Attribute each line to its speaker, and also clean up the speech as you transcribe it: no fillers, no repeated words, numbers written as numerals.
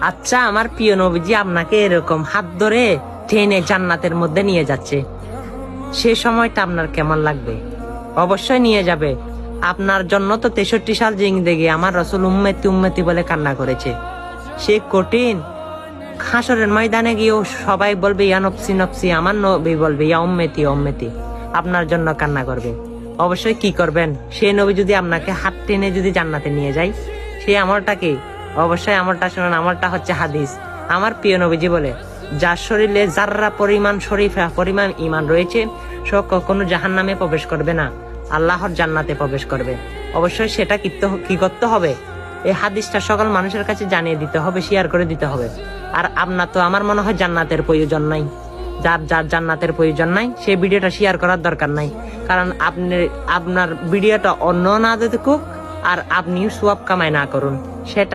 Speaker 1: আচ্ছা, আমার প্রিয় নবীজি আপনাকে এরকম হাত ধরে টেনে জান্নাতের মধ্যে নিয়ে যাচ্ছে, সে সময়টা আপনার কেমন লাগবে? অবশ্যই নিয়ে যাবে। আপনার জন্য তো 63 সাল জিন্দেগি আমার রসুল উম্মতি উম্মতি বলে কান্না করেছে। সে কঠিন হাসরের ময়দানে গিয়েও সবাই বলবে ইয়া নফসি নফসি, আমার নবী বলবে ইয়া উম্মতি উম্মতি, আপনার জন্য কান্না করবে। অবশ্যই কি করবেন? সে নবী যদি আপনাকে হাত টেনে যদি জান্নাতে নিয়ে যায়, সেই আমলটা কি? অবশ্যই আমলটা শুনুন। আমলটা হচ্ছে হাদিস। আমার প্রিয় নবীজি বলে, যার শরীরে যাররা পরিমাণ শরীফা পরিমাণ ইমান রয়েছে, সে কখনো জাহান্নামে প্রবেশ করবে না, আল্লাহর জান্নাতে প্রবেশ করবে। অবশ্যই সেটা কি করতে হবে? এই হাদিসটা সকল মানুষের কাছে জানিয়ে দিতে হবে, শেয়ার করে দিতে হবে। আর আপনার তো আমার মনে হয় জান্নাতের প্রয়োজন নাই। যার যার জান্নাতের প্রয়োজন নাই, সেই ভিডিওটা শেয়ার করার দরকার নাই। কারণ আপনার ভিডিওটা অন্য না দেখুক আর আপনিও সওয়াব কামাই না করুন, সেটা